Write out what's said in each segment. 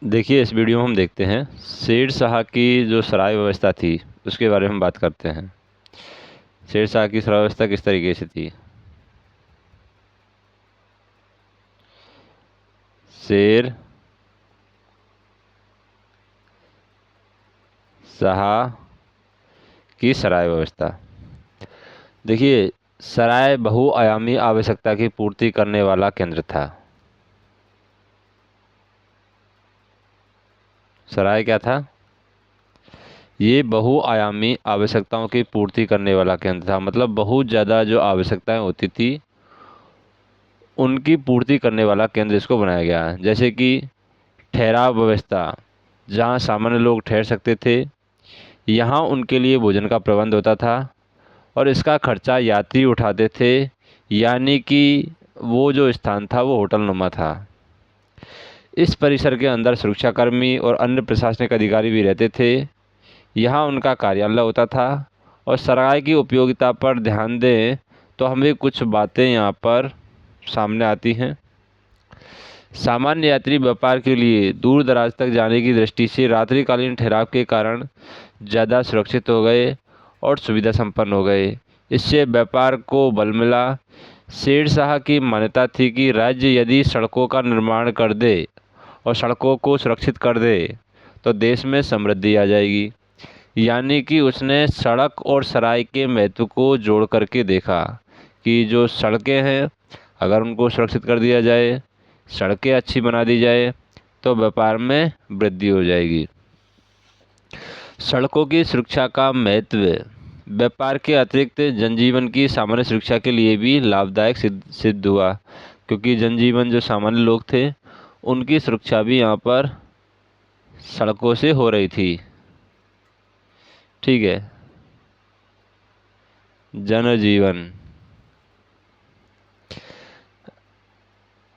देखिए, इस वीडियो में हम देखते हैं शेरशाह की जो सराय व्यवस्था थी उसके बारे में बात करते हैं। शेरशाह की सराय व्यवस्था किस तरीके से थी। शेर शाह की सराय व्यवस्था। देखिए, सराय बहुआयामी आवश्यकता की पूर्ति करने वाला केंद्र था। सराय क्या था? ये बहुआयामी आवश्यकताओं की पूर्ति करने वाला केंद्र था। मतलब बहुत ज़्यादा जो आवश्यकताएं होती थी उनकी पूर्ति करने वाला केंद्र इसको बनाया गया। जैसे कि ठहराव व्यवस्था, जहाँ सामान्य लोग ठहर सकते थे, यहाँ उनके लिए भोजन का प्रबंध होता था और इसका खर्चा यात्री उठाते थे, यानी कि वो जो स्थान था वो होटल नुमा था। इस परिसर के अंदर सुरक्षाकर्मी और अन्य प्रशासनिक अधिकारी भी रहते थे। यहाँ उनका कार्यालय होता था। और सराय की उपयोगिता पर ध्यान दें तो हमें कुछ बातें यहाँ पर सामने आती हैं। सामान्य यात्री व्यापार के लिए दूर दराज तक जाने की दृष्टि से रात्रिकालीन ठहराव के कारण ज़्यादा सुरक्षित हो गए और सुविधा संपन्न हो गए। इससे व्यापार को बल मिला। शेरशाह की मान्यता थी कि राज्य यदि सड़कों का निर्माण कर दे और सड़कों को सुरक्षित कर दे तो देश में समृद्धि आ जाएगी। यानी कि उसने सड़क और सराय के महत्व को जोड़ करके देखा कि जो सड़कें हैं अगर उनको सुरक्षित कर दिया जाए, सड़कें अच्छी बना दी जाए तो व्यापार में वृद्धि हो जाएगी। सड़कों की सुरक्षा का महत्व व्यापार के अतिरिक्त जनजीवन की सामान्य सुरक्षा के लिए भी लाभदायक सिद्ध हुआ, क्योंकि जनजीवन जो सामान्य लोग थे उनकी सुरक्षा भी यहाँ पर सड़कों से हो रही थी। ठीक है, जनजीवन।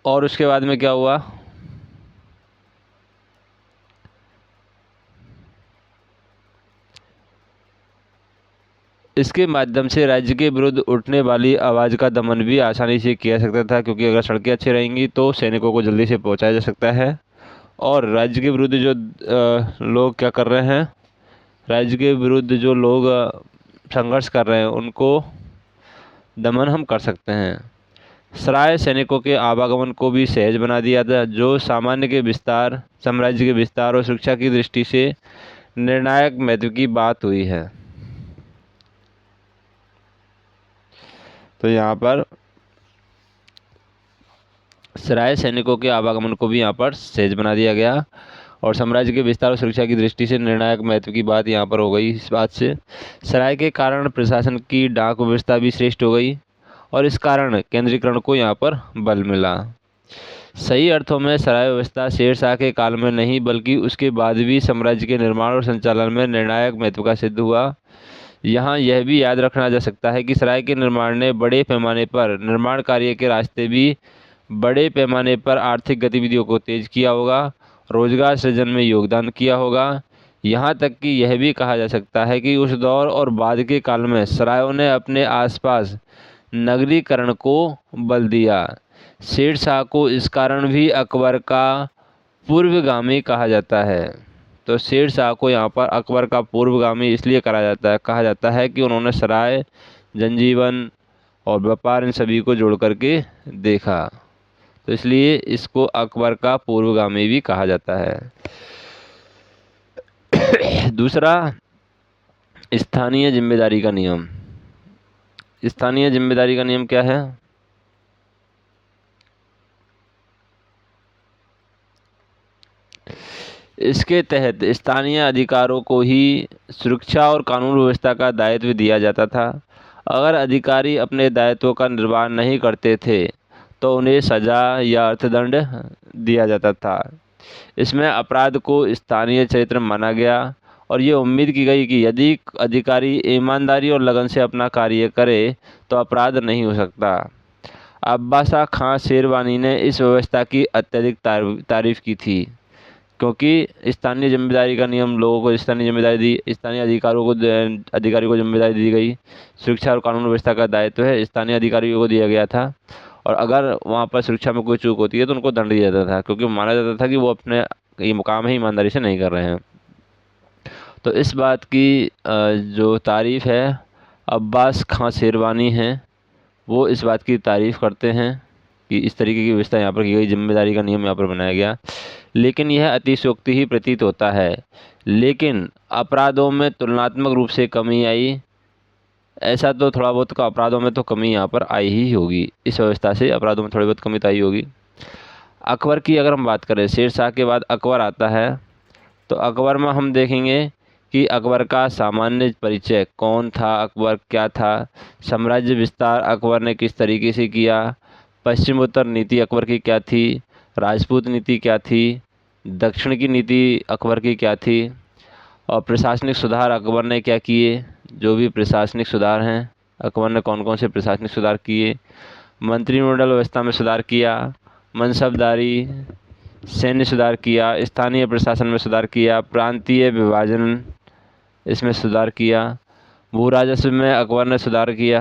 और उसके बाद में क्या हुआ? इसके माध्यम से राज्य के विरुद्ध उठने वाली आवाज़ का दमन भी आसानी से किया सकता था, क्योंकि अगर सड़कें अच्छी रहेंगी तो सैनिकों को जल्दी से पहुंचाया जा सकता है। और राज्य के विरुद्ध जो लोग क्या कर रहे हैं, राज्य के विरुद्ध जो लोग संघर्ष कर रहे हैं उनको दमन हम कर सकते हैं। सराय सैनिकों के आवागमन को भी सहज बना दिया था, जो साम्राज्य के विस्तार और सुरक्षा की दृष्टि से निर्णायक महत्व की बात हुई है। तो यहाँ पर सराय सैनिकों के आवागमन को भी यहाँ पर सहज बना दिया गया और साम्राज्य के विस्तार और सुरक्षा की दृष्टि से निर्णायक महत्व की बात यहाँ पर हो गई। इस बात से सराय के कारण प्रशासन की डाक व्यवस्था भी श्रेष्ठ हो गई और इस कारण केंद्रीकरण को यहाँ पर बल मिला। सही अर्थों में सराय व्यवस्था शेरशाह के काल में नहीं बल्कि उसके बाद भी साम्राज्य के निर्माण और संचालन में निर्णायक महत्व का सिद्ध हुआ। यहाँ यह भी याद रखना जा सकता है कि सराय के निर्माण ने बड़े पैमाने पर निर्माण कार्य के रास्ते भी बड़े पैमाने पर आर्थिक गतिविधियों को तेज किया होगा, रोजगार सृजन में योगदान किया होगा। यहाँ तक कि यह भी कहा जा सकता है कि उस दौर और बाद के काल में सरायों ने अपने आसपास नगरीकरण को बल दिया। शेरशाह को इस कारण भी अकबर का पूर्वगामी कहा जाता है। तो शेरशाह को यहाँ पर अकबर का पूर्वगामी इसलिए कहा जाता है कि उन्होंने सराय, जनजीवन और व्यापार इन सभी को जोड़ करके देखा, तो इसलिए इसको अकबर का पूर्वगामी भी कहा जाता है। दूसरा, स्थानीय जिम्मेदारी का नियम। स्थानीय जिम्मेदारी का नियम क्या है? इसके तहत स्थानीय अधिकारों को ही सुरक्षा और कानून व्यवस्था का दायित्व दिया जाता था। अगर अधिकारी अपने दायित्वों का निर्वाह नहीं करते थे तो उन्हें सजा या अर्थदंड दिया जाता था। इसमें अपराध को स्थानीय चरित्र माना गया और ये उम्मीद की गई कि यदि अधिकारी ईमानदारी और लगन से अपना कार्य करे तो अपराध नहीं हो सकता। अब्बासा खां शेरवानी ने इस व्यवस्था की अत्यधिक तारीफ की थी, क्योंकि स्थानीय जिम्मेदारी का नियम लोगों को स्थानीय जिम्मेदारी दी, स्थानीय अधिकारी को जिम्मेदारी दी गई। सुरक्षा और कानून व्यवस्था का दायित्व है स्थानीय अधिकारियों को दिया गया था और अगर वहाँ पर सुरक्षा में कोई चूक होती है तो उनको दंड दिया जाता था, क्योंकि माना जाता था कि वो अपने ये काम है ईमानदारी से नहीं कर रहे हैं। तो इस बात की जो तारीफ़ है अब्बास खां शेरवानी हैं, वो इस बात की तारीफ़ करते हैं कि इस तरीके की व्यवस्था यहाँ पर की गई, जिम्मेदारी का नियम यहाँ पर बनाया गया। लेकिन यह अतिशयोक्ति ही प्रतीत होता है। लेकिन अपराधों में तुलनात्मक रूप से कमी आई, ऐसा तो थोड़ा बहुत का अपराधों में तो कमी यहाँ पर आई ही होगी। इस व्यवस्था से अपराधों में थोड़ी बहुत कमी तो आई होगी। अकबर की अगर हम बात करें, शेर शाह के बाद अकबर आता है, तो अकबर में हम देखेंगे कि अकबर का सामान्य परिचय कौन था, अकबर क्या था, साम्राज्य विस्तार अकबर ने किस तरीके से किया, पश्चिम उत्तर नीति अकबर की क्या थी, राजपूत नीति क्या थी, दक्षिण की नीति अकबर की क्या थी, और प्रशासनिक सुधार अकबर ने क्या किए। जो भी प्रशासनिक सुधार हैं, अकबर ने कौन कौन से प्रशासनिक सुधार किए। मंत्रिमंडल व्यवस्था में सुधार किया, मनसबदारी, सैन्य सुधार किया, स्थानीय प्रशासन में सुधार किया, प्रांतीय विभाजन इसमें सुधार किया, भू राजस्व में अकबर ने सुधार किया,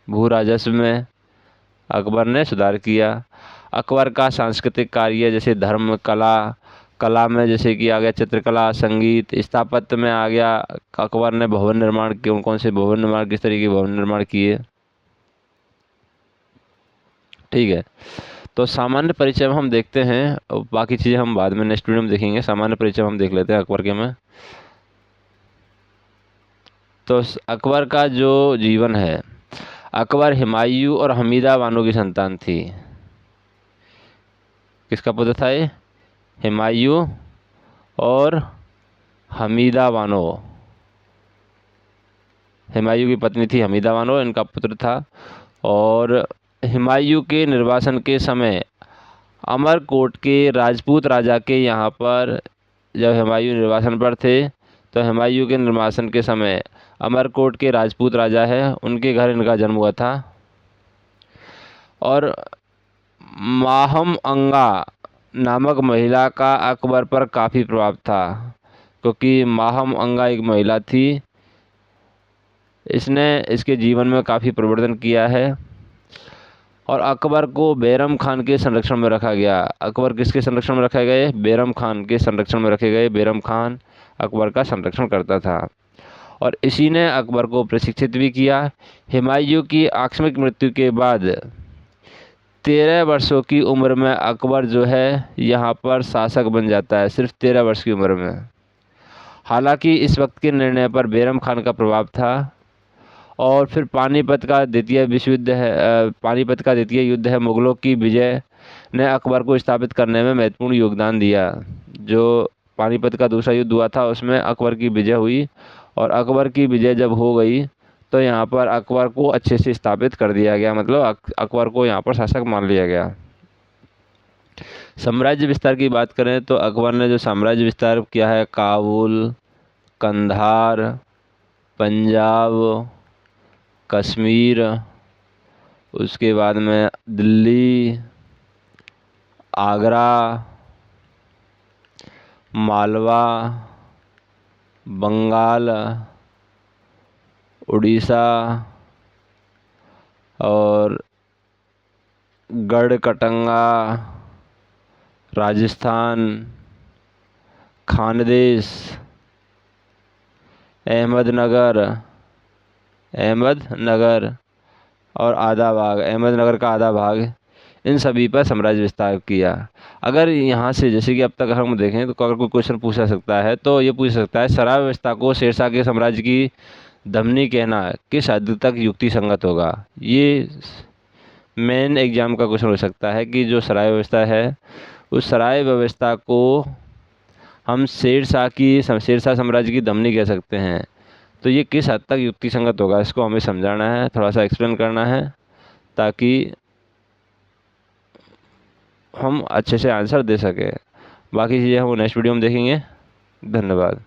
भू राजस्व में अकबर ने सुधार किया। अकबर का सांस्कृतिक कार्य जैसे धर्म, कला में जैसे कि आ गया चित्रकला, संगीत, स्थापत्य में आ गया अकबर ने भवन निर्माण, कौन कौन से भवन निर्माण, किस तरीके के भवन निर्माण किए। ठीक है, तो सामान्य परिचय में हम देखते हैं, और बाकी चीज़ें हम बाद में नेक्स्ट वीडियो में देखेंगे। सामान्य परिचय हम देख लेते हैं अकबर के में। तो अकबर का जो जीवन है, अकबर हुमायूं और हमीदा बानो की संतान थी। किसका पुत्र था ये? हुमायूं और हमीदा बानो। हुमायूं की पत्नी थी हमीदा बानो, इनका पुत्र था। और हुमायूं के निर्वासन के समय अमरकोट के राजपूत राजा के यहाँ पर, जब हुमायूं निर्वासन पर थे, तो हुमायूं के निर्वासन के समय अमरकोट के राजपूत राजा है, उनके घर इनका जन्म हुआ था। और माहम अंगा नामक महिला का अकबर पर काफ़ी प्रभाव था, क्योंकि माहम अंगा एक महिला थी, इसने इसके जीवन में काफ़ी परिवर्तन किया है। और अकबर को बैरम खान के संरक्षण में रखा गया। अकबर किसके संरक्षण में रखे गए? बैरम खान के संरक्षण में रखे गए। बैरम खान अकबर का संरक्षण करता था और इसी ने अकबर को प्रशिक्षित भी किया। हुमायूं की आकस्मिक मृत्यु के बाद 13 वर्षों की उम्र में अकबर जो है यहाँ पर शासक बन जाता है, सिर्फ 13 वर्ष की उम्र में। हालांकि इस वक्त के निर्णय पर बैरम खान का प्रभाव था। और फिर पानीपत का द्वितीय विश्व युद्ध है, पानीपत का द्वितीय युद्ध है, मुगलों की विजय ने अकबर को स्थापित करने में महत्वपूर्ण योगदान दिया। जो पानीपत का दूसरा युद्ध हुआ था उसमें अकबर की विजय हुई, और अकबर की विजय जब हो गई तो यहाँ पर अकबर को अच्छे से स्थापित कर दिया गया, मतलब अकबर को यहाँ पर शासक मान लिया गया। साम्राज्य विस्तार की बात करें तो अकबर ने जो साम्राज्य विस्तार किया है, काबुल, कंधार, पंजाब, कश्मीर, उसके बाद में दिल्ली, आगरा, मालवा, बंगाल, उड़ीसा और गढ़कटंगा, राजस्थान, खानदेश, अहमदनगर और आधा भाग, अहमदनगर का आधा भाग, इन सभी पर साम्राज्य विस्तार किया। अगर यहाँ से जैसे कि अब तक हम देखें तो अगर कोई क्वेश्चन पूछा सकता है तो ये पूछ सकता है, सराय व्यवस्था को शेरशाह के साम्राज्य की धमनी कहना किस हद तक युक्ति संगत होगा। ये मेन एग्जाम का क्वेश्चन हो सकता है कि जो सराय व्यवस्था है, उस सराय व्यवस्था को हम शेरशाह साम्राज्य की धमनी कह सकते हैं, तो ये किस हद तक युक्ति संगत होगा, इसको हमें समझाना है, थोड़ा सा एक्सप्लेन करना है, ताकि हम अच्छे से आंसर दे सकें। बाकी चीज़ें हम नेक्स्ट वीडियो में देखेंगे। धन्यवाद।